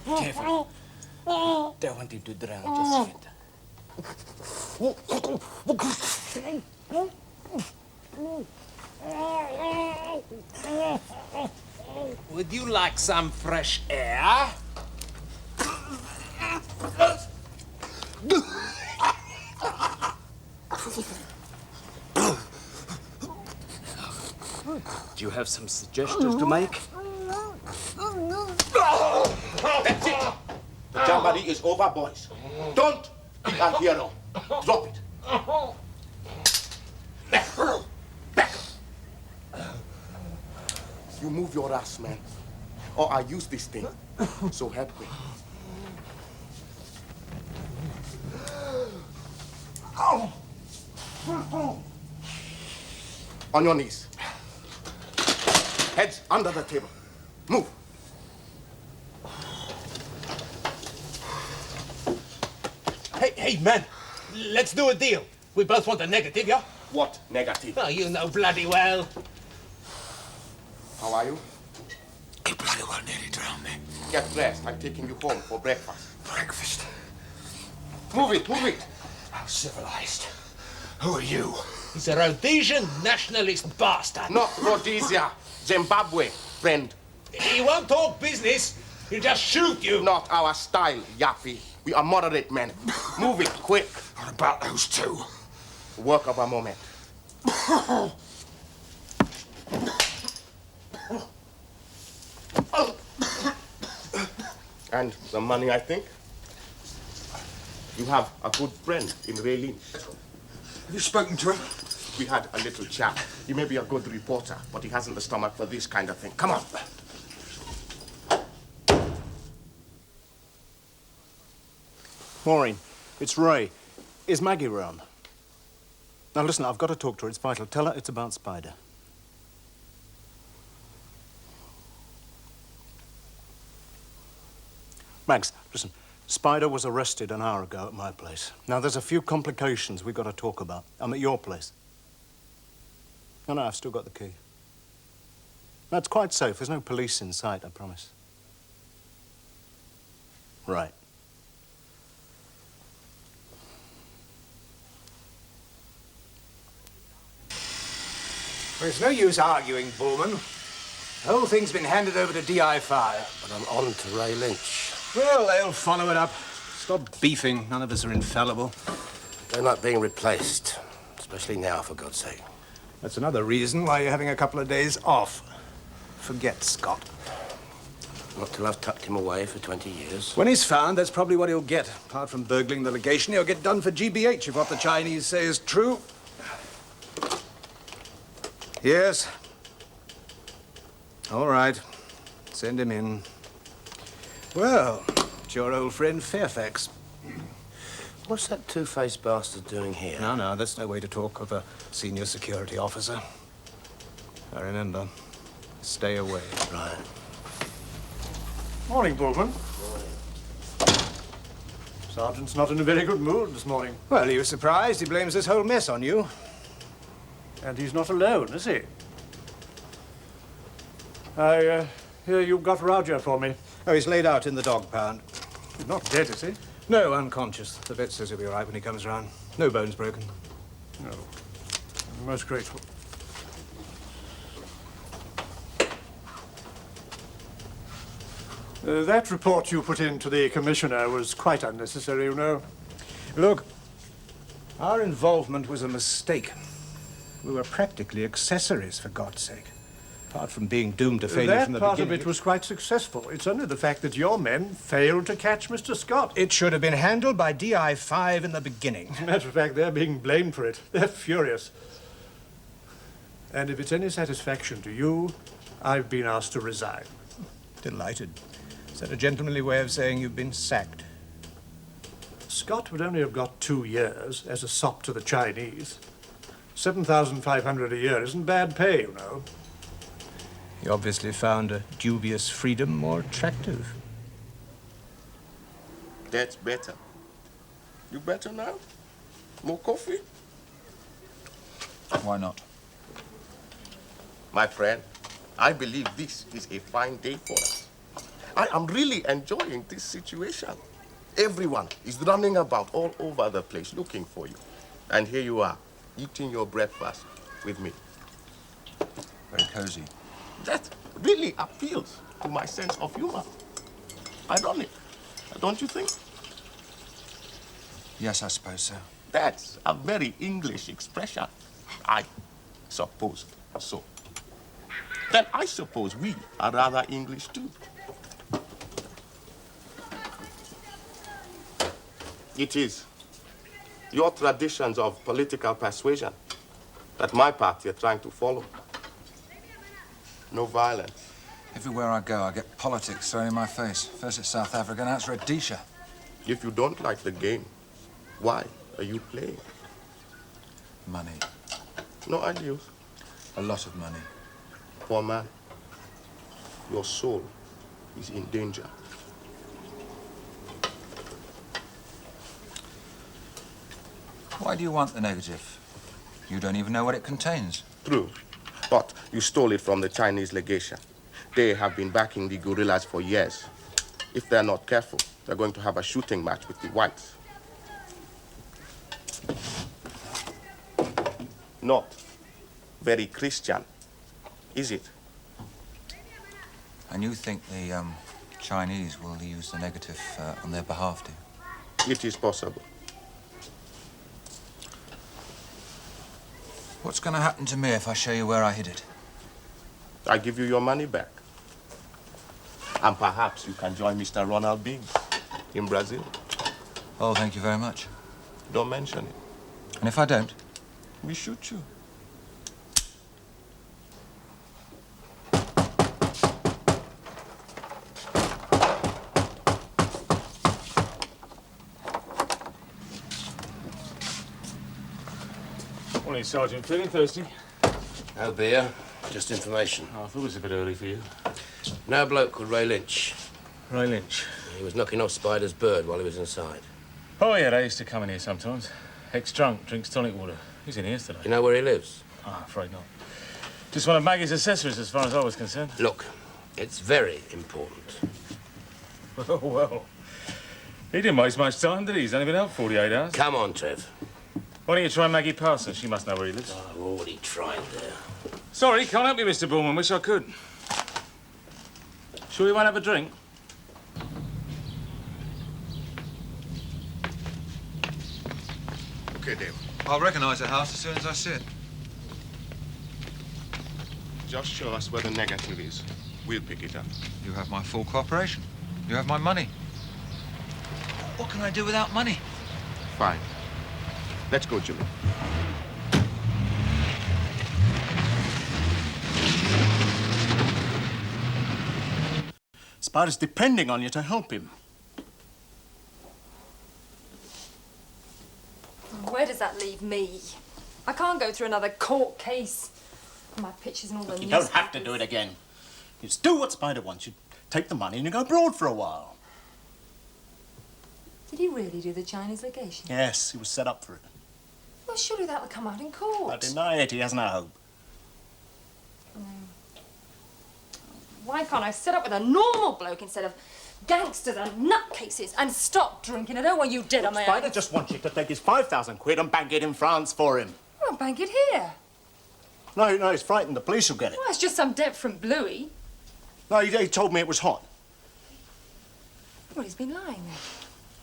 Careful. Don't want him to drown just yet. Would you like some fresh air? Do you have some suggestions to make? That's it. The jamboree is over, boys. Don't Piero. Drop it. Back. You move your ass, man. Or I use this thing. So help me. On your knees. Heads under the table. Move. Hey, man. Let's do a deal. We both want a negative, yeah? What negative? Oh, you know bloody well. How are you? He bloody well nearly drowned me. Get dressed. I'm taking you home for breakfast. Breakfast? Move it, move it. How civilized. Who are you? He's a Rhodesian nationalist bastard. Not Rhodesia. Zimbabwe, friend. He won't talk business. He'll just shoot you. Not our style, Yappy. We are moderate men. Move it, quick. What about those two? Work of a moment. And the money, I think. You have a good friend in Raylene. Have you spoken to him? We had a little chat. He may be a good reporter, but he hasn't the stomach for this kind of thing. Come on. Maureen, it's Ray. Is Maggie round? Now listen, I've got to talk to her. It's vital. Tell her it's about Spider. Mags, listen. Spider was arrested an hour ago at my place. Now, there's a few complications we've got to talk about. I'm at your place. No, I've still got the key. No, it's quite safe. There's no police in sight, I promise. Right. Well, it's no use arguing, Bullman. The whole thing's been handed over to DI5. But I'm on to Ray Lynch. Well, they'll follow it up. Stop beefing. None of us are infallible. They're not being replaced, especially now, for God's sake. That's another reason why you're having a couple of days off. Forget Scott. Not till I've tucked him away for 20 years. When he's found, that's probably what he'll get. Apart from burgling the legation, he'll get done for GBH if what the Chinese say is true. Yes. All right. Send him in. Well, it's your old friend Fairfax. What's that two-faced bastard doing here? No, that's no way to talk of a senior security officer. I remember. Stay away. Right. Morning, Bullman. Sergeant's not in a very good mood this morning. Well, are you surprised? He blames this whole mess on you. And he's not alone, is he? I hear you've got Roger for me. Oh, he's laid out in the dog pound. He's not dead, is he? No, unconscious. The vet says he'll be all right when he comes round. No bones broken. No. I'm most grateful. That report you put in to the Commissioner was quite unnecessary, you know. Look, our involvement was a mistake. We were practically accessories, for God's sake. Apart from being doomed to failure from the beginning. That part of it was quite successful. It's only the fact that your men failed to catch Mr. Scott. It should have been handled by DI5 in the beginning. As a matter of fact, they're being blamed for it. They're furious. And if it's any satisfaction to you, I've been asked to resign. Delighted. Is that a gentlemanly way of saying you've been sacked? Scott would only have got 2 years as a sop to the Chinese. 7,500 a year isn't bad pay, you know. You obviously found a dubious freedom more attractive. That's better. You better now? More coffee? Why not? My friend, I believe this is a fine day for us. I am really enjoying this situation. Everyone is running about all over the place looking for you. And here you are, eating your breakfast with me. Very cozy. That really appeals to my sense of humor. Ironic, don't you think? Yes, I suppose so. That's a very English expression. I suppose so. Then I suppose we are rather English too. It is your traditions of political persuasion that my party are trying to follow. No violence. Everywhere I go, I get politics thrown in my face. First it's South Africa, now it's Rhodesia. If you don't like the game, why are you playing? Money. No ideals. A lot of money. Poor man, your soul is in danger. Why do you want the negative? You don't even know what it contains. True, but you stole it from the Chinese legation. They have been backing the guerrillas for years. If they're not careful, they're going to have a shooting match with the whites. Not very Christian, is it? And you think the Chinese will use the negative on their behalf, do you? It is possible. What's going to happen to me if I show you where I hid it? I give you your money back. And perhaps you can join Mr. Ronald Bing in Brazil. Oh, thank you very much. Don't mention it. And if I don't? We shoot you. Morning, Sergeant. Feeling thirsty? No beer, just information. Oh, I thought it was a bit early for you. No bloke called Ray Lynch. Ray Lynch. He was knocking off Spider's bird while he was inside. Oh, yeah, they used to come in here sometimes. Ex-drunk, drinks tonic water. He's in here today. You know where he lives? Oh, I'm afraid not. Just one of Maggie's accessories, as far as I was concerned. Look, it's very important. Oh, well. He didn't waste much time, did he? He's only been out 48 hours. Come on, Trev. Why don't you try Maggie Parsons? She must know where he lives. Oh, I've already tried there. Sorry, can't help you, Mr. Borman. Wish I could. Sure you won't have a drink? Okay, Dave. I'll recognise the house as soon as I see it. Just show us where the negative is. We'll pick it up. You have my full cooperation. You have my money. What can I do without money? Fine. Let's go, Jimmy. Spider's depending on you to help him. Where does that leave me? I can't go through another court case. My pictures and all the You newspapers. don't have to do it again. You just do what Spider wants. You take the money and you go abroad for a while. Did he really do the Chinese legation? Yes, he was set up for it. Well, surely that'll come out in court. I deny it. He has no hope. Why can't I sit up with a normal bloke instead of gangsters and nutcases and stop drinking? I don't want you dead on my Spider own. just wants you to take his 5,000 quid and bank it in France for him. Well, bank it here. No, he's frightened. The police will get it. Well, it's just some debt from Bluey. No, he told me it was hot. Well, he's been lying then.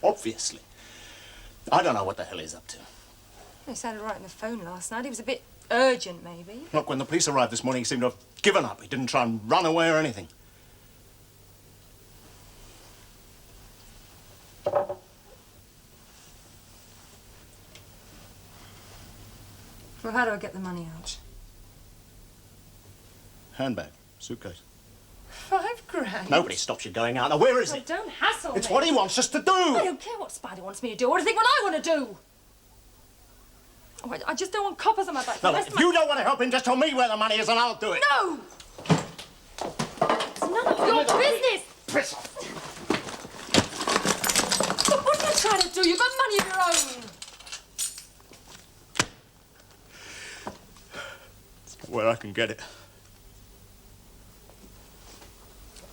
Obviously. I don't know what the hell he's up to. He sounded right on the phone last night. He was a bit urgent, maybe. Look, when the police arrived this morning, he seemed to have given up. He didn't try and run away or anything. Well, how do I get the money out? Handbag, suitcase. £5 grand? Nobody stops you going out. Now, where is Oh, it? don't hassle It's me. what he wants us to do. I don't care what Spider wants me to do. What do you think what I want to do? Oh, I just don't want coppers on my back. No, The rest if of my- you don't want to help him, just tell me where the money is and I'll do it. No! It's none of your business! Piss off. Look, what are you trying to do? You've got money of your own. Where I can get it.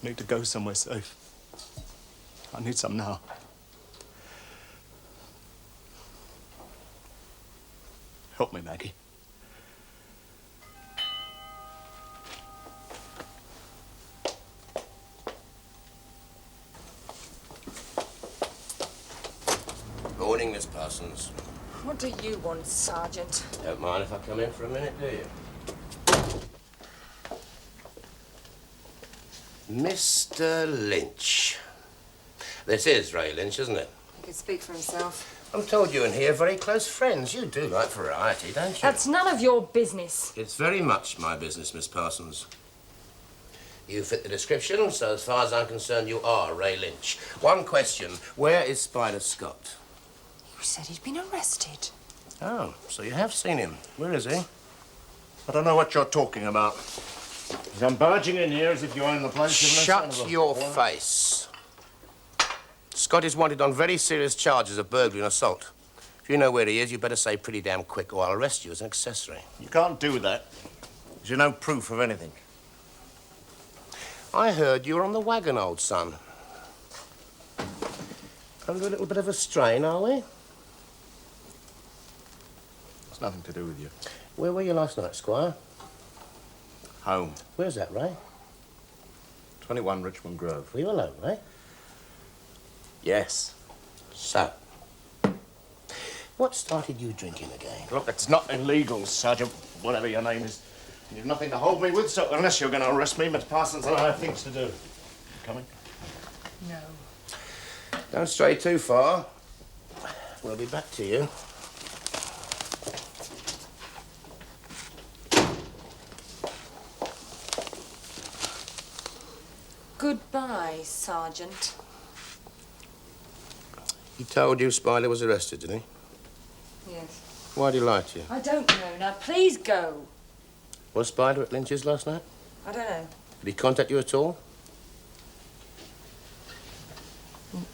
I need to go somewhere safe. I need some now. Help me, Maggie. Morning, Miss Parsons. What do you want, Sergeant? Don't mind if I come in for a minute, do you? Mr. Lynch. This is Ray Lynch, isn't it? He could speak for himself. I'm told you and he are very close friends. You do like variety, don't you? That's none of your business. It's very much my business, Miss Parsons. You fit the description, so as far as I'm concerned, you are Ray Lynch. One question, where is Spider Scott? You said he'd been arrested. Oh, so you have seen him. Where is he? I don't know what you're talking about. I'm barging in here as if you own the place. Shut your face. Scott is wanted on very serious charges of burglary and assault. If you know where he is, you better say pretty damn quick or I'll arrest you as an accessory. You can't do that. There's no proof of anything. I heard you were on the wagon, old son. Under a little bit of a strain, are we? It's nothing to do with you. Where were you last night, Squire? Home. Where's that, Ray? 21 Richmond Grove. Were you alone, Ray? Yes. So, what started you drinking again? Look, it's not illegal, Sergeant, whatever your name is. You've nothing to hold me with, so unless you're going to arrest me, Miss Parsons and I have things to do. Coming? No. Don't stray too far. We'll be back to you. Goodbye, Sergeant. He told you Spider was arrested, did he? Yes. Why'd he lie to you? I don't know. Now, please go. Was Spider at Lynch's last night? I don't know. Did he contact you at all?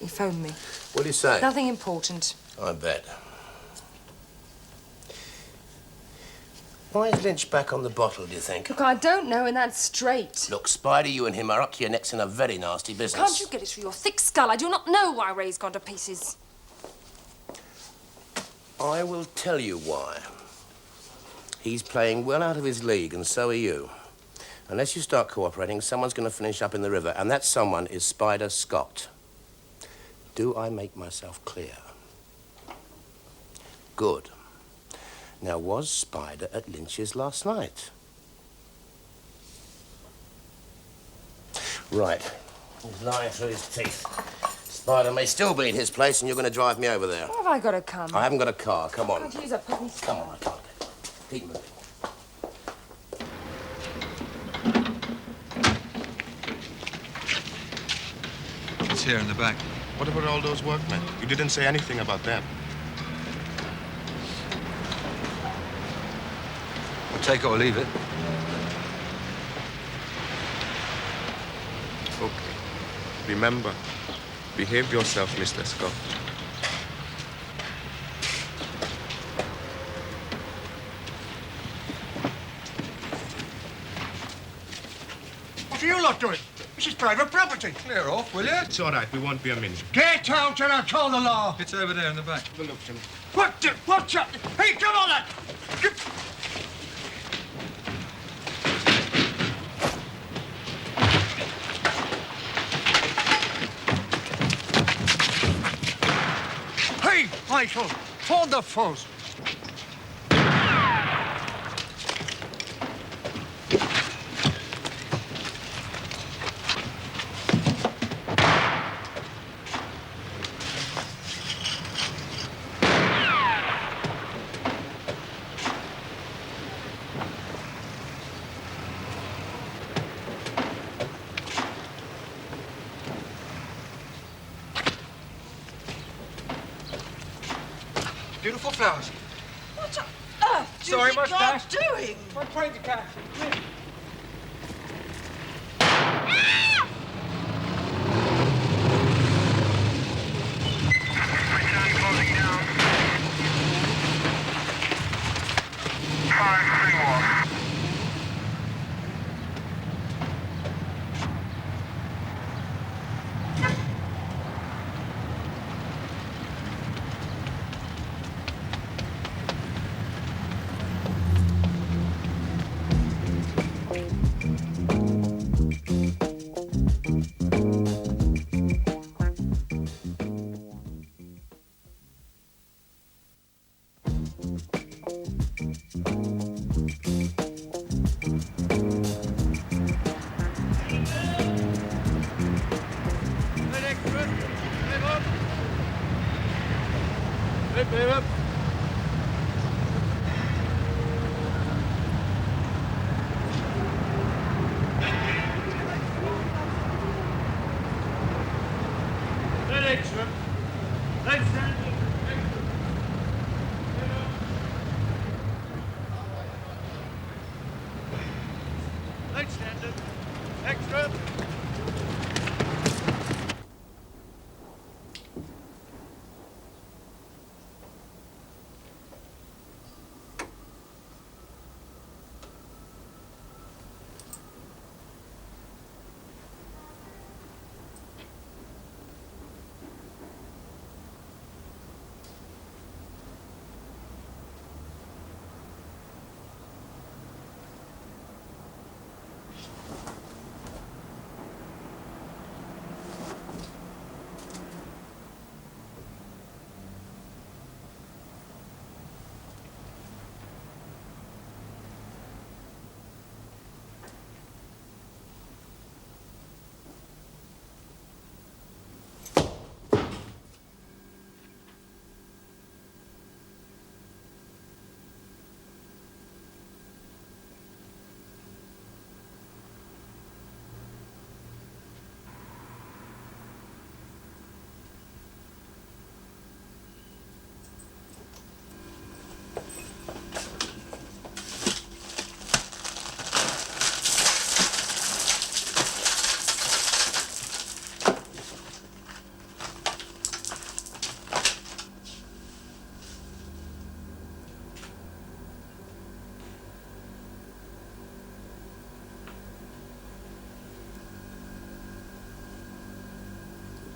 He phoned me. What did he say? Nothing important. I bet. Why is Lynch back on the bottle, do you think? Look, I don't know, and that's straight. Look, Spider, you and him are up to your necks in a very nasty business. Can't you get it through your thick skull? I do not know why Ray's gone to pieces. I will tell you why. He's playing well out of his league, and so are you. Unless you start cooperating, someone's going to finish up in the river, and that someone is Spider Scott. Do I make myself clear? Good. Now, was Spider at Lynch's last night? Right. He's lying through his teeth. Spider may still be in his place, and you're going to drive me over there. Why have I got to come? I haven't got a car. Come on. Can't use a police car. Come on, I can't get it. Keep moving. It's here in the back. What about all those workmen? You didn't say anything about them. I'll take it or leave it. Okay. Remember, behave yourself, Mr. Scott. What are you lot doing? This is private property. Clear off, will you? It's all right. We won't be a minute. Get out and I'll call the law. It's over there in the back. Look, Jimmy. What the? What's up? Hey, come on, lad. Hey, Michael, for the fuzz. Beautiful flowers. What on earth do Sorry, you think mustache. you're doing? I'm trying to catch. Hey, baby. Extra.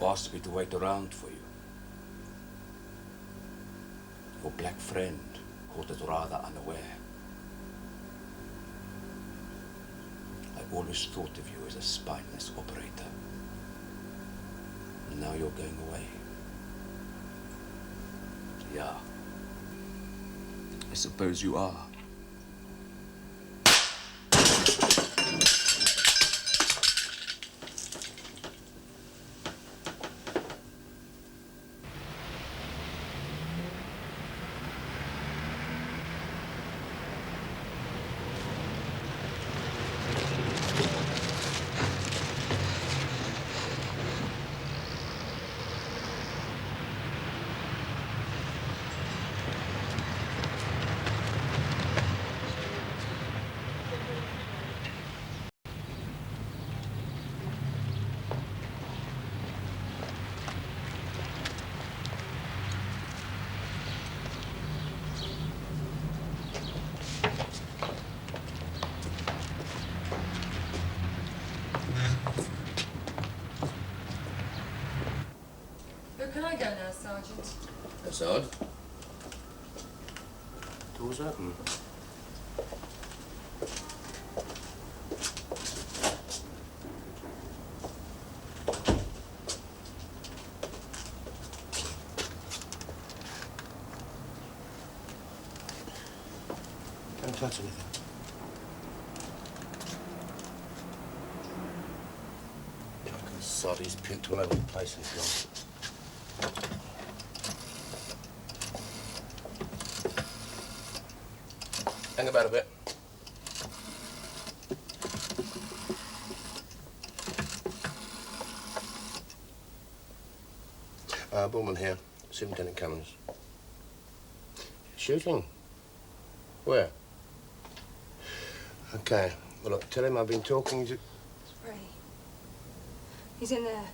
Asked me to wait around for you. Your black friend halted rather unaware. I always thought of you as a spineless operator. And now you're going away. Yeah. I suppose you are. Where can I go now, Sergeant? That's odd. Door's open. Don't touch anything. Fucking sod, he's puked all over the place and gone. Hang about a bit. Bullman here, Superintendent Cummins. Shooting? Where? Okay. Well, look, tell him I've been talking to... Ray. He's in there.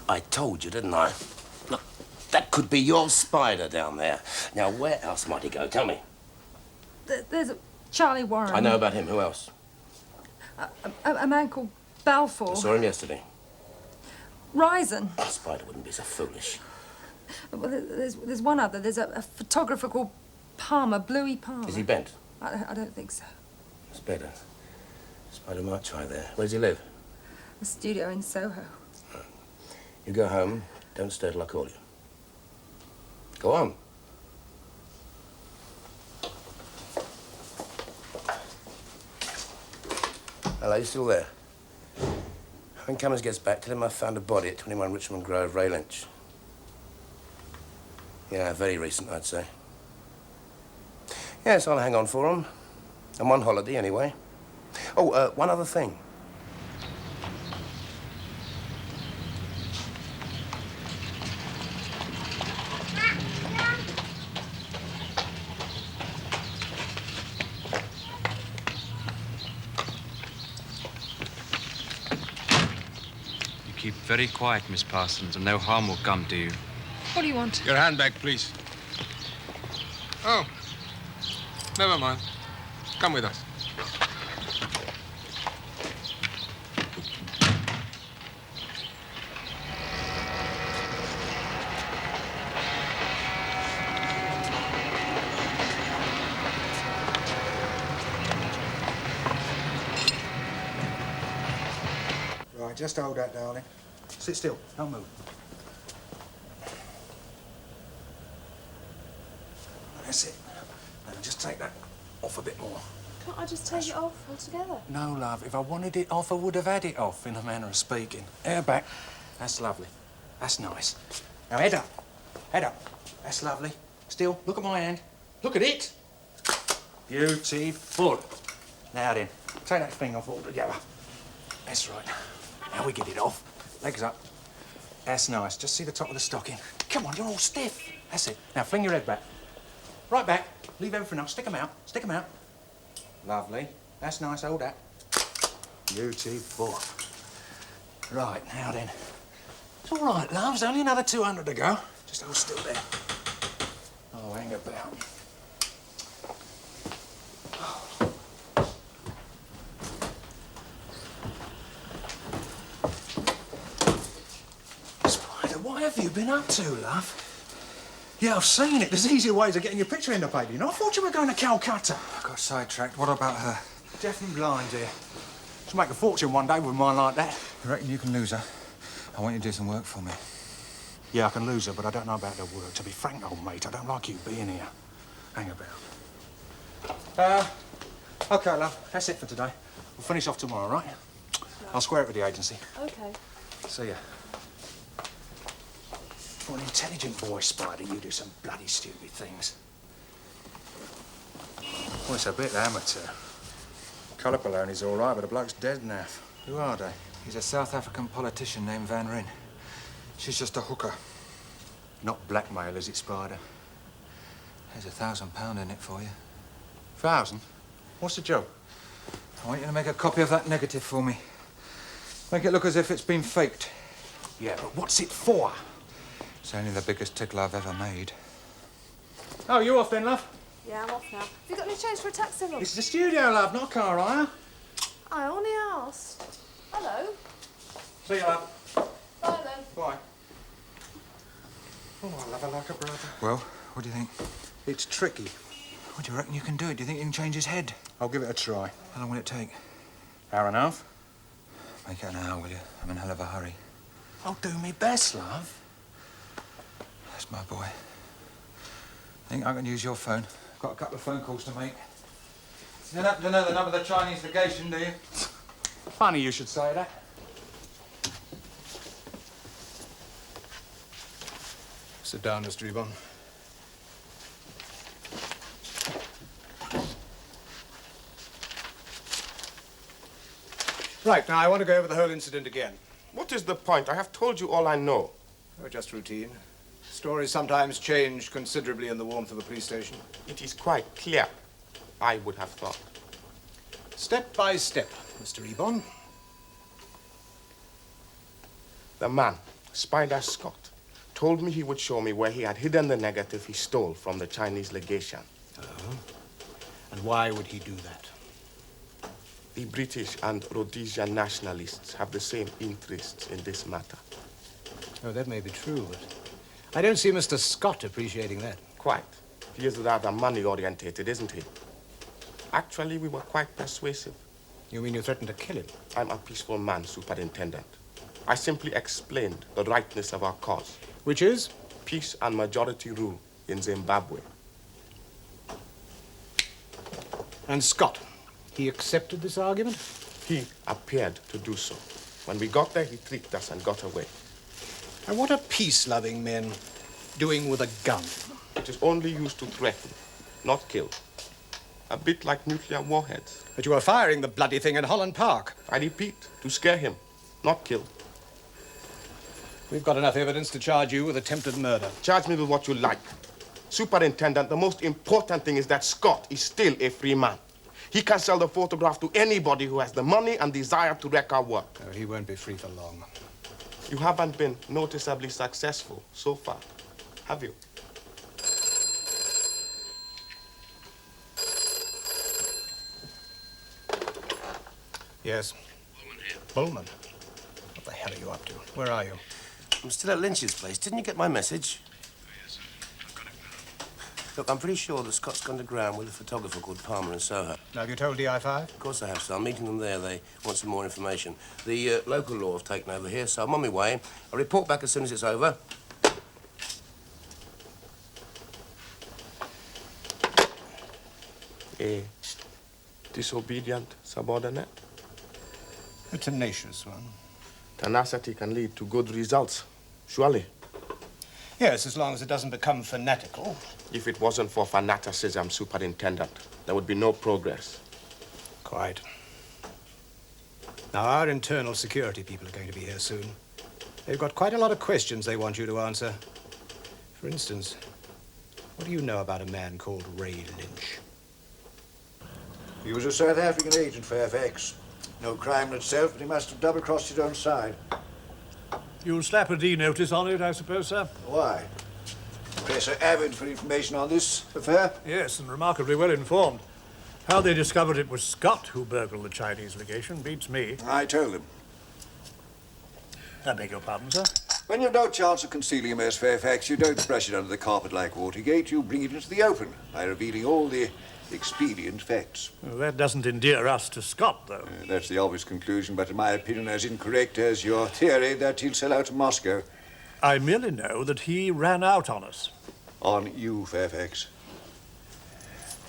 I told you, didn't I? Look, that could be your spider down there. Now, where else might he go? Tell me. There's Charlie Warren. I know about him. Who else? A man called Balfour. I saw him yesterday. Risen. The spider wouldn't be so foolish. Well, there's one other. There's a photographer called Palmer, Bluey Palmer. Is he bent? I don't think so. It's better. Spider might try there. Where does he live? A studio in Soho. You go home. Don't stir till I call you. Go on. Hello, you still there? When Cummins gets back, tell him I found a body at 21 Richmond Grove, Ray Lynch. Yeah, very recent, I'd say. Yes, I'll hang on for him. I'm on holiday, anyway. Oh, one other thing. Keep very quiet, Miss Parsons, and no harm will come to you. What do you want? Your handbag, please. Oh, never mind. Come with us. Right, just hold that, darling. Sit still, don't move. That's it. Now just take that off a bit more. Can't I just take it off altogether? No, love. If I wanted it off, I would have had it off, in a manner of speaking. Hair back. That's lovely. That's nice. Now, head up. Head up. That's lovely. Still, look at my hand. Look at it. Beautiful. Now then, take that thing off altogether. That's right. Now we get it off. Legs up. That's nice. Just see the top of the stocking. Come on, you're all stiff. That's it. Now, fling your head back. Right back. Leave everything else. Stick them out. Stick them out. Lovely. That's nice. Hold that. Beautiful. Right, now then. It's all right, love. There's only another 200 to go. Just hold still there. Oh, hang about. Spider, what have you been up to, love? Yeah, I've seen it. There's easier ways of getting your picture in the paper, you know? I thought you were going to Calcutta. I got sidetracked. What about her? Deaf and blind, dear. She'll make a fortune one day with a mind like that. You reckon you can lose her? I want you to do some work for me. Yeah, I can lose her, but I don't know about the work. To be frank, old mate, I don't like you being here. Hang about. OK, love. That's it for today. We'll finish off tomorrow, right? I'll square it with the agency. OK. See ya. For an intelligent boy, Spider, you do some bloody stupid things. Well, it's a bit amateur. Colour baloney's all right, but the bloke's dead now. Who are they? He's a South African politician named Van Ryn. She's just a hooker. Not blackmail, is it, Spider? There's £1,000 in it for you. 1,000? What's the job? I want you to make a copy of that negative for me. Make it look as if it's been faked. Yeah, but what's it for? It's only the biggest tickle I've ever made. Oh, you off then, love? Yeah, I'm off now. Have you got any change for a taxi, love? This is the studio, love, not car hire. I only asked. Hello. See you, love. Bye, then. Bye. Oh, I love her like a brother. Well, what do you think? It's tricky. What do you reckon you can do? Do you think you can change his head? I'll give it a try. How long will it take? Hour and a half. Make it an hour, will you? I'm in a hell of a hurry. I'll do me best, love. That's my boy. Think I can use your phone? I've got a couple of phone calls to make. You don't happen to know the number of the Chinese legation, do you? Funny you should say that. Sit down, Mr. Ebon. Right, now I want to go over the whole incident again. What is the point? I have told you all I know. Oh, just routine. Stories sometimes change considerably in the warmth of a police station. It is quite clear, I would have thought. Step by step, Mr. Ebon. The man, Spider Scott, told me he would show me where he had hidden the negative he stole from the Chinese legation. And why would he do that? The British and Rhodesian nationalists have the same interests in this matter. Oh, that may be true, but I don't see Mr. Scott appreciating that. Quite. He is rather money-orientated, isn't he? Actually, we were quite persuasive. You mean you threatened to kill him? I'm a peaceful man, Superintendent. I simply explained the rightness of our cause. Which is? Peace and majority rule in Zimbabwe. And Scott, he accepted this argument? He appeared to do so. When we got there, he tricked us and got away. And what are peace-loving men doing with a gun? It is only used to threaten, not kill. A bit like nuclear warheads. But you were firing the bloody thing in Holland Park. I repeat, to scare him, not kill. We've got enough evidence to charge you with attempted murder. Charge me with what you like. Superintendent, the most important thing is that Scott is still a free man. He can sell the photograph to anybody who has the money and desire to wreck our work. No, he won't be free for long. You haven't been noticeably successful so far, have you? Yes. Bowman here. Bowman? What the hell are you up to? Where are you? I'm still at Lynch's place. Didn't you get my message? Yes, sir. I've got it now. Look, I'm pretty sure that Scott's gone to ground with a photographer called Palmer in Soho. Now, have you told DI5? Of course I have, sir. I'm meeting them there. They want some more information. The local law have taken over here, so I'm on my way. I'll report back as soon as it's over. A disobedient subordinate? A tenacious one. Tenacity can lead to good results, surely. Yes, as long as it doesn't become fanatical. If it wasn't for fanaticism, Superintendent, there would be no progress. Quite. Now, our internal security people are going to be here soon. They've got quite a lot of questions they want you to answer. For instance, what do you know about a man called Ray Lynch? He was a South African agent, Fairfax. No crime in itself, but he must have double-crossed his own side. You'll slap a D notice on it, I suppose, sir? Why? Press are avid for information on this affair? Yes, and remarkably well informed. How they discovered it was Scott who burgled the Chinese legation beats me. I told them. I beg your pardon, sir? When you've no chance of concealing a mess, Fairfax, you don't brush it under the carpet like Watergate. You bring it into the open by revealing all the expedient facts. Well, that doesn't endear us to Scott, though. That's the obvious conclusion, but in my opinion as incorrect as your theory that he'll sell out to Moscow. I merely know that he ran out on us. On you, Fairfax.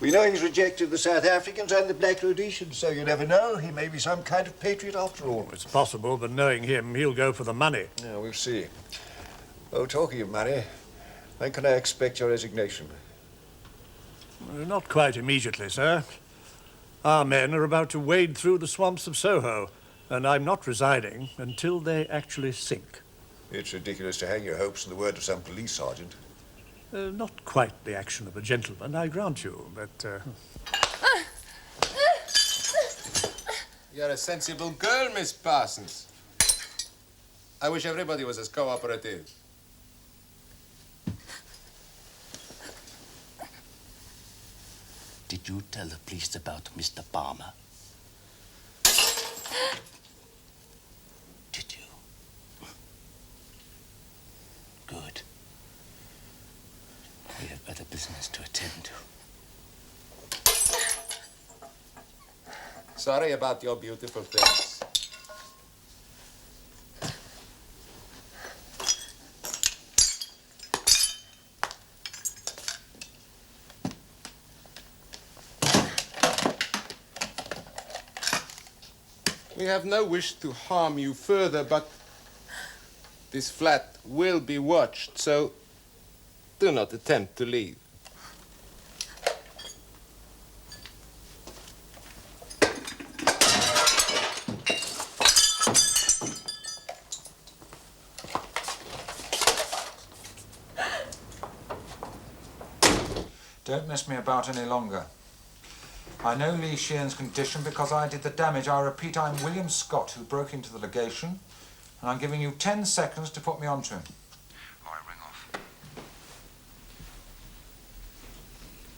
We know he's rejected the South Africans and the Black Rhodesians, so you never know. He may be some kind of patriot after all. It's possible, but knowing him, he'll go for the money. Yeah, we'll see. Oh, talking of money, when can I expect your resignation? Not quite immediately, sir. Our men are about to wade through the swamps of Soho, and I'm not resigning until they actually sink. It's ridiculous to hang your hopes on the word of some police sergeant. Not quite the action of a gentleman, I grant you, but... You're a sensible girl, Miss Parsons. I wish everybody was as cooperative. Did you tell the police about Mr. Palmer? Did you? Good. We have other business to attend to. Sorry about your beautiful things. We have no wish to harm you further, but this flat will be watched, so do not attempt to leave. Don't mess me about any longer. I know Lee Sheehan's condition because I did the damage. I repeat, I'm William Scott, who broke into the legation, and I'm giving you 10 seconds to put me onto him. Or I ring off.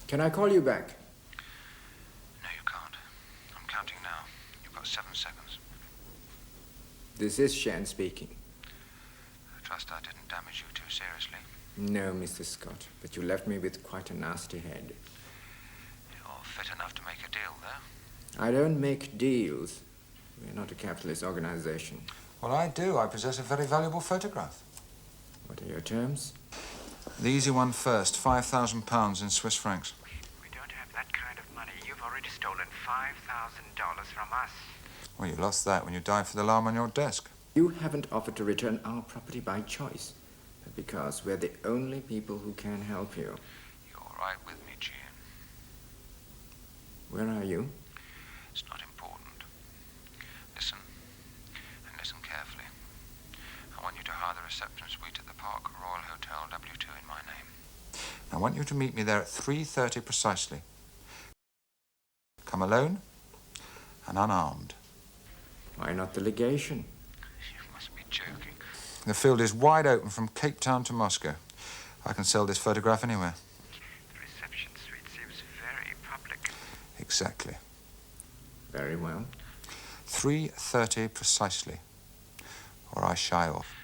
Can I call you back? No, you can't. I'm counting now. You've got 7 seconds. This is Shan speaking. I trust I didn't damage you too seriously. No, Mr. Scott, but you left me with quite a nasty head. You're fit enough to make a deal, though. I don't make deals. We're not a capitalist organization. Well, I do. I possess a very valuable photograph. What are your terms? The easy one first, £5,000 in Swiss francs. We don't have that kind of money. You've already stolen $5,000 from us. Well, you lost that when you died for the alarm on your desk. You haven't offered to return our property by choice, but because we're the only people who can help you. You're right with me, Gian. Where are you? It's not important. Listen, and listen carefully. I want you to hire the reception suite at the Park Royal Hotel W2 in my name. I want you to meet me there at 3:30 precisely. Come alone and unarmed. Why not the legation? You must be joking. The field is wide open from Cape Town to Moscow. I can sell this photograph anywhere. The reception suite seems very public. Exactly. Very well. 3:30 precisely, or I shy off.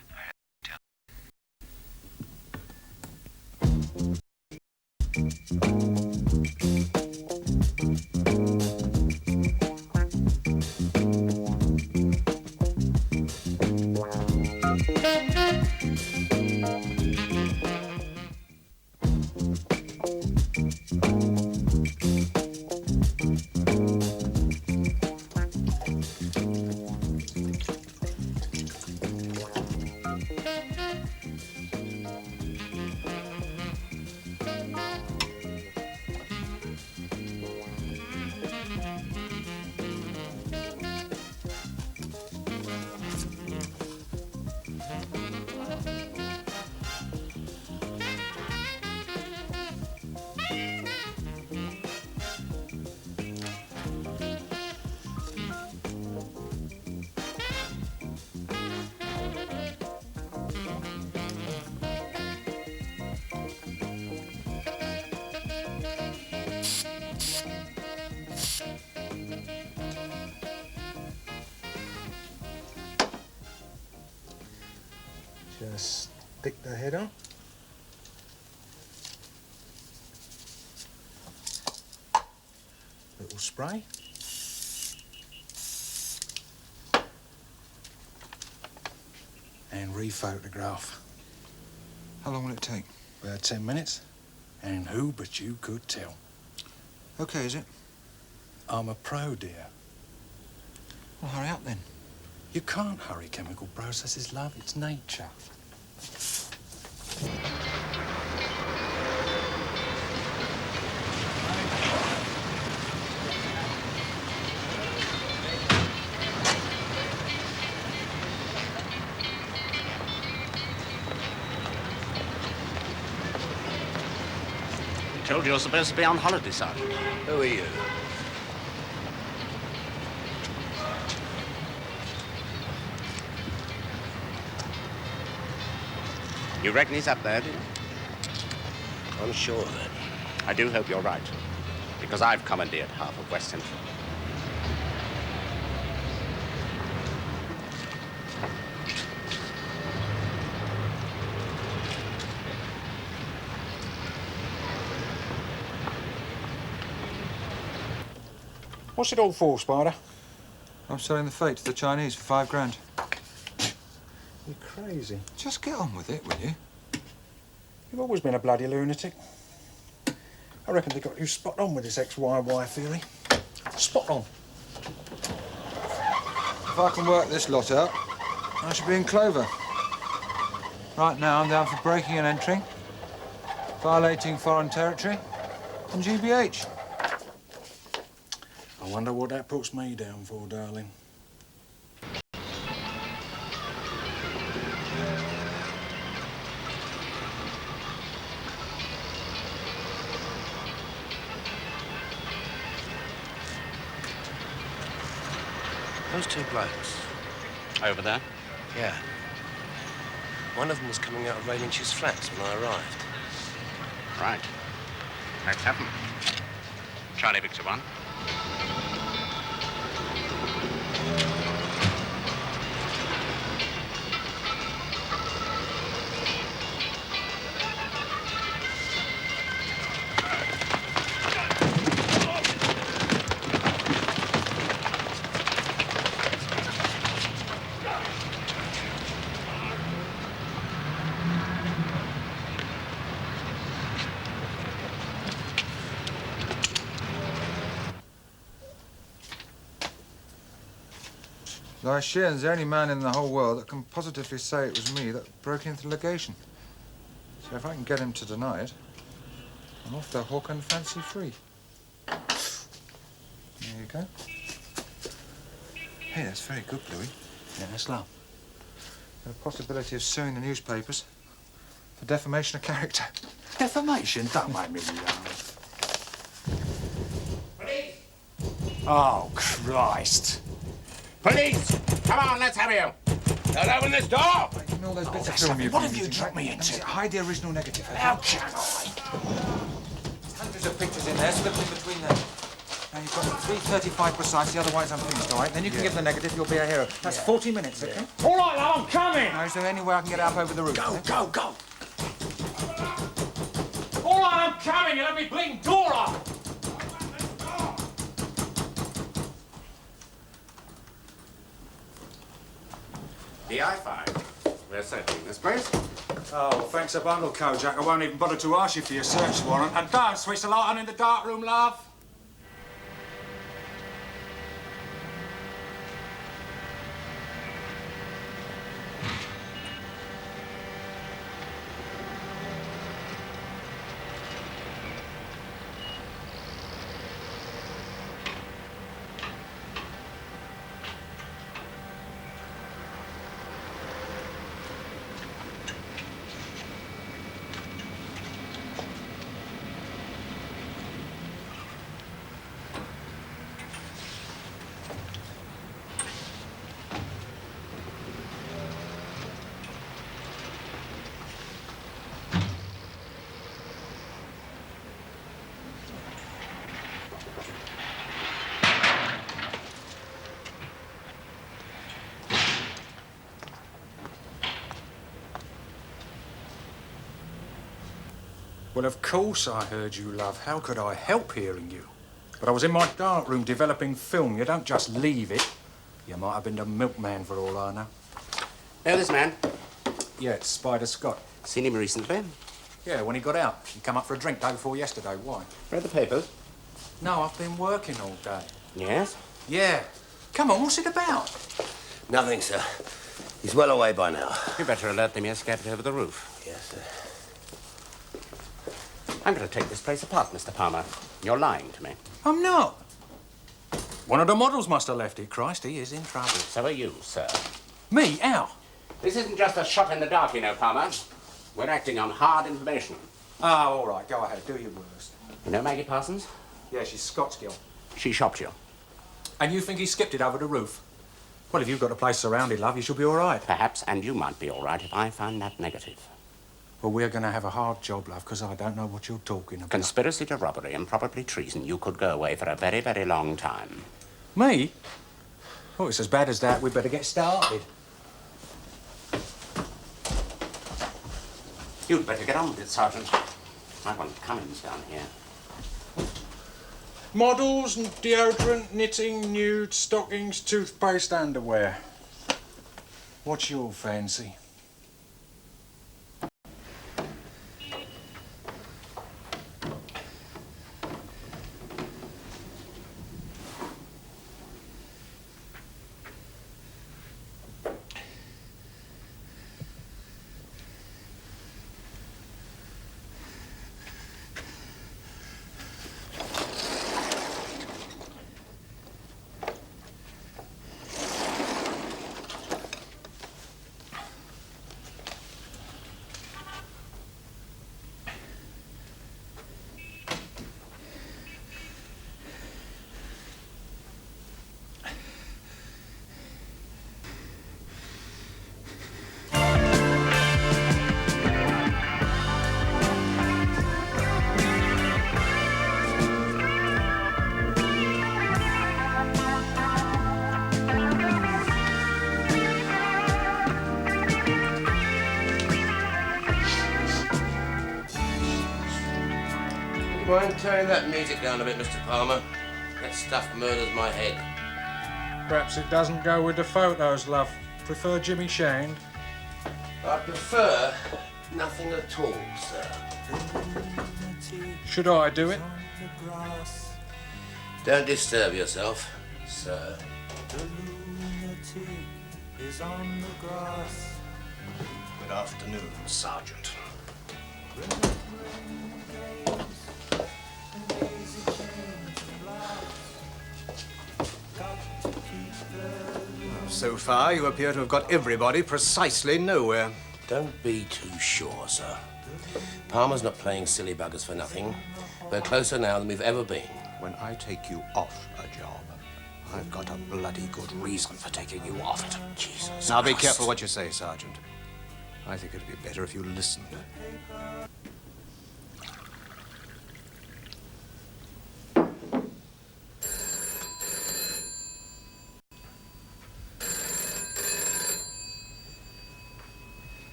Just stick the head on. Little spray. And re-photograph. How long will it take? About 10 minutes. And who but you could tell? Okay, is it? I'm a pro, dear. Well, hurry up then. You can't hurry chemical processes, love. It's nature. Told you you're supposed to be on holiday, Sergeant. Who are you? You reckon he's up there, do you? I'm sure of it. I do hope you're right, because I've commandeered half of West Central. What's it all for, Spider? I'm selling the fate to the Chinese for £5,000. You're crazy. Just get on with it, will you? You've always been a bloody lunatic. I reckon they got you spot on with this XYY theory. Spot on. If I can work this lot out, I should be in clover. Right now, I'm down for breaking and entering, violating foreign territory, and GBH. I wonder what that puts me down for, darling. Those two blokes. Over there? Yeah. One of them was coming out of Raylinch's flats when I arrived. Right. Let's have them. Charlie Victor 1. Though Sheehan's the only man in the whole world that can positively say it was me that broke into the legation. So if I can get him to deny it, I'm off the hook and fancy free. There you go. Hey, that's very good, Louis. Yeah, that's love. The possibility of suing the newspapers for defamation of character. Defamation? Don't make me laugh. Police! Oh, Christ. Police! Come on, let's have you. Don't open this door! Taking all those bits of that's film you've what been have you using, dropped right? me into? Hide the original negative. How can I? There's hundreds of pictures in there, slipped in between them. Now you've got 3:35 precisely, otherwise I'm finished, all right? Then you can give the negative, you'll be a hero. That's 40 minutes, okay? All right, love, I'm coming. Now, is there any way I can get up over the roof? Go, go. All right, I'm coming. You let me bling door up. The I-5. We're searching this place. Oh, thanks a bundle, Kojak. I won't even bother to ask you for your search warrant. And don't switch the light on in the dark room, love. Well, of course I heard you, love. How could I help hearing you? But I was in my dark room developing film. You don't just leave it. You might have been the milkman for all I know. Know this man? Yeah, it's Spider Scott. Seen him recently? Yeah, when he got out. He come up for a drink day before yesterday. Why? Read the papers? No, I've been working all day. Yes? Yeah. Come on, what's it about? Nothing, sir. He's well away by now. You better alert them he escaped over the roof. Yes, sir. I'm going to take this place apart, Mr. Palmer. You're lying to me. I'm not. One of the models must have left it. Christ, he is in trouble. So are you, sir. Me? How? This isn't just a shot in the dark, you know, Palmer. We're acting on hard information. Oh, all right. Go ahead. Do your worst. You know Maggie Parsons? Yeah, she's Scott's girl. She shopped you. And you think he skipped it over the roof? Well, if you've got a place surrounded, love, you should be all right. Perhaps, and you might be all right if I found that negative. Well, we're going to have a hard job, love, because I don't know what you're talking about. Conspiracy to robbery and probably treason. You could go away for a very, very long time. Me? Oh, it's as bad as that. We'd better get started. You'd better get on with it, Sergeant. I want Cummins down here. Models, deodorant, knitting, nude, stockings, toothpaste, underwear. What's your fancy? Mind turning that music down a bit, Mr. Palmer? That stuff murders my head. Perhaps it doesn't go with the photos, love. Prefer Jimmy Shane? I prefer nothing at all, sir. Should I do it? Don't disturb yourself, sir. is on the grass. Good afternoon, Sergeant. So far, you appear to have got everybody precisely nowhere. Don't be too sure, sir. Palmer's not playing silly buggers for nothing. We're closer now than we've ever been. When I take you off a job, I've got a bloody good reason for taking you off it. Jesus Now, be Christ. careful what you say, Sergeant. I think it'd be better if you listened.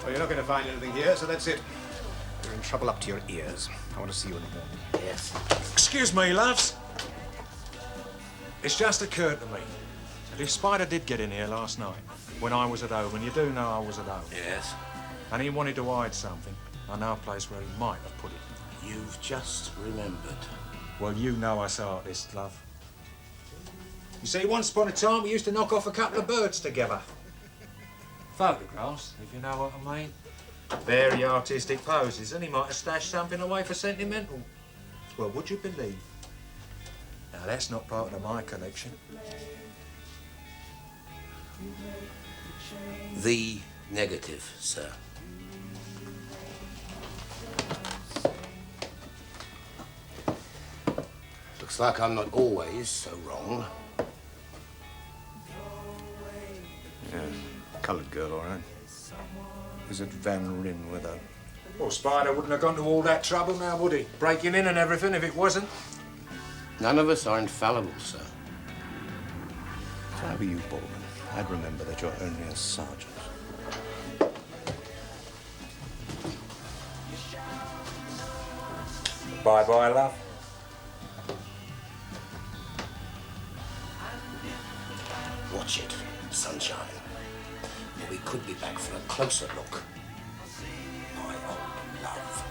Well, you're not going to find anything here, so that's it. You're in trouble up to your ears. I want to see you in the morning. Yes. Excuse me, loves. It's just occurred to me that if Spider did get in here last night when I was at home, and you do know I was at home. Yes. And he wanted to hide something, I know a place where he might have put it. You've just remembered. Well, you know us artists, love. You see, once upon a time, we used to knock off a couple of birds together. Photographs, if you know what I mean. Very artistic poses, and he might have stashed something away for sentimental. Well, would you believe? Now, that's not part of my collection. The negative, sir. Looks like I'm not always so wrong. Yeah, coloured girl, all right. Is it Van Ryn with her? Well, Spider wouldn't have gone to all that trouble now, would he? Breaking in and everything if it wasn't. None of us are infallible, sir. If I were you, Baldwin, I'd remember that you're only a sergeant. Bye-bye, love. Watch it, sunshine. Or we could be back for a closer look. My old love.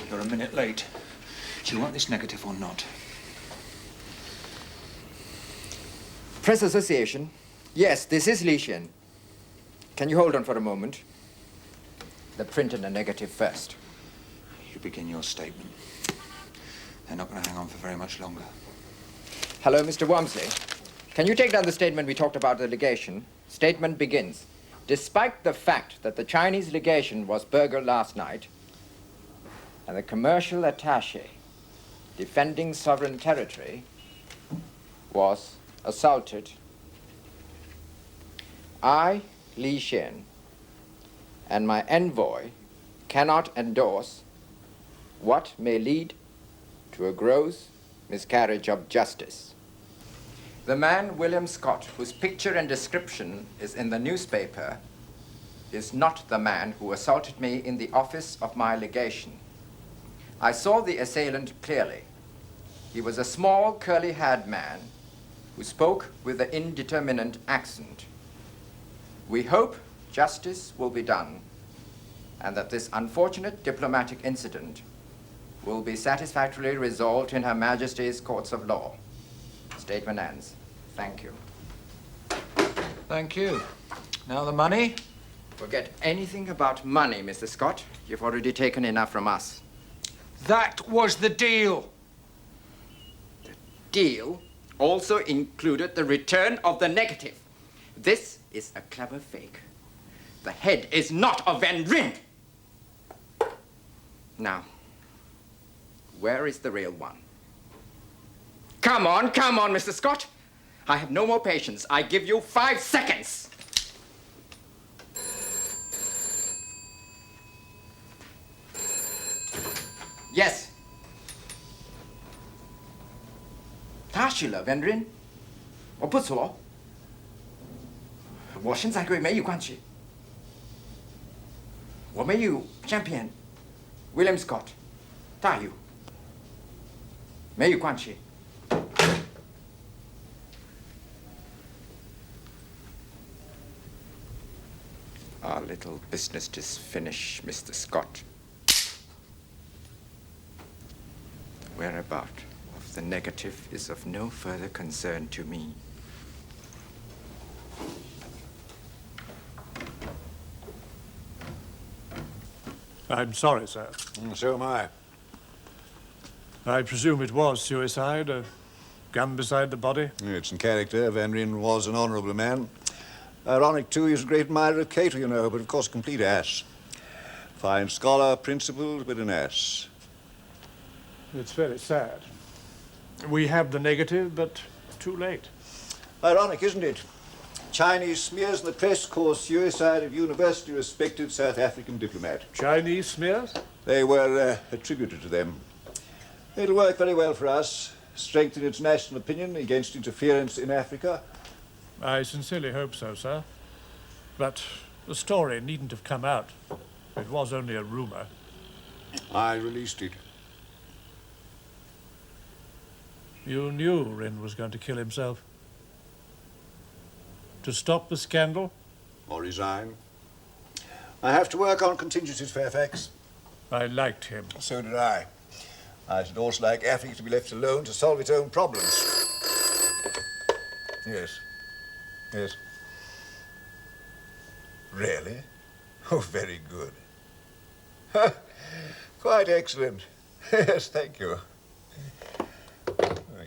You're a minute late. Do you want this negative or not? Press Association. Yes, this is Li Xian. Can you hold on for a moment? The print and the negative first. You begin your statement. They're not going to hang on for very much longer. Hello, Mr. Walmsley. Can you take down the statement we talked about at the legation? Statement begins. Despite the fact that the Chinese legation was burgled last night, and the commercial attaché defending sovereign territory was assaulted, I, Li Xian, and my envoy cannot endorse what may lead to a gross miscarriage of justice. The man, William Scott, whose picture and description is in the newspaper, is not the man who assaulted me in the office of my legation. I saw the assailant clearly. He was a small, curly-haired man who spoke with an indeterminate accent. We hope justice will be done and that this unfortunate diplomatic incident will be satisfactorily resolved in Her Majesty's courts of law. Statement ends. Thank you. Thank you. Now the money? Forget anything about money, Mr. Scott. You've already taken enough from us. That was the deal. Deal also included the return of the negative. This is a clever fake. The head is not of Van Ryn. Now, where is the real one? Come on, Mr. Scott. I have no more patience. I give you 5 seconds. Yes. 他是了 Van Ryn，我不错。我现在跟没有关系。我们有 champion William Scott 大有，没有关系。 Our little business is finished, Mr. Scott. The whereabout of the negative is of no further concern to me. I'm sorry, sir. So am I. I presume it was suicide, a gun beside the body? It's in character. Van Ryn was an honourable man. Ironic, too, he's a great admirer of Cato, you know, but of course a complete ass. Fine scholar, principled, but an ass. It's very sad. We have the negative, but too late. Ironic, isn't it? Chinese smears in the press cause suicide of university respected South African diplomat. Chinese smears? They were attributed to them. It'll work very well for us, strengthen international opinion against interference in Africa. I sincerely hope so, sir. But the story needn't have come out. It was only a rumor. I released it. You knew Ryn was going to kill himself? To stop the scandal? Or resign. I have to work on contingencies, Fairfax. I liked him. So did I. I should also like Africa to be left alone to solve its own problems. Yes. Yes. Really? Oh, very good. Quite excellent. Yes, thank you.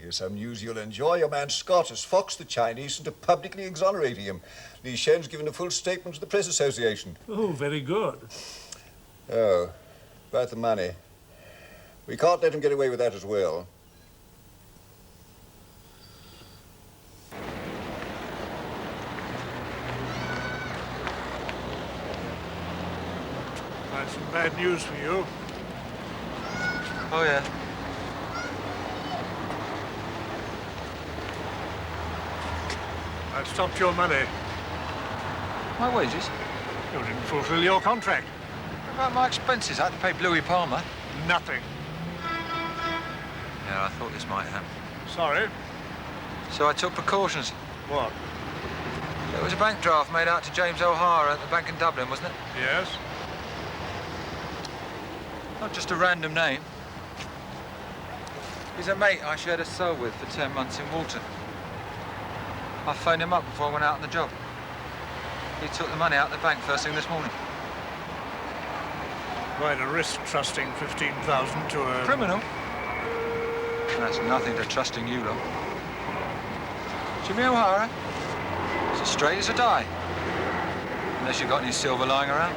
Here's some news you'll enjoy. Your man Scott has foxed the Chinese into publicly exonerating him. Li Shen's given a full statement to the Press Association. Oh, very good. Oh, about the money. We can't let him get away with that as well. I have some bad news for you. Oh, yeah. I've stopped your money. My wages? You didn't fulfill your contract. What about my expenses? I had to pay Bluey Palmer. Nothing. Yeah, I thought this might happen. Sorry. So I took precautions. What? There was a bank draft made out to James O'Hara at the bank in Dublin, wasn't it? Yes. Not just a random name. He's a mate I shared a cell with for 10 months in Walton. I phoned him up before I went out on the job. He took the money out of the bank first thing this morning. Quite a risk trusting 15,000 to a... Criminal? And that's nothing to trusting you lot. Jimmy O'Hara? It's as straight as a die. Unless you've got any silver lying around.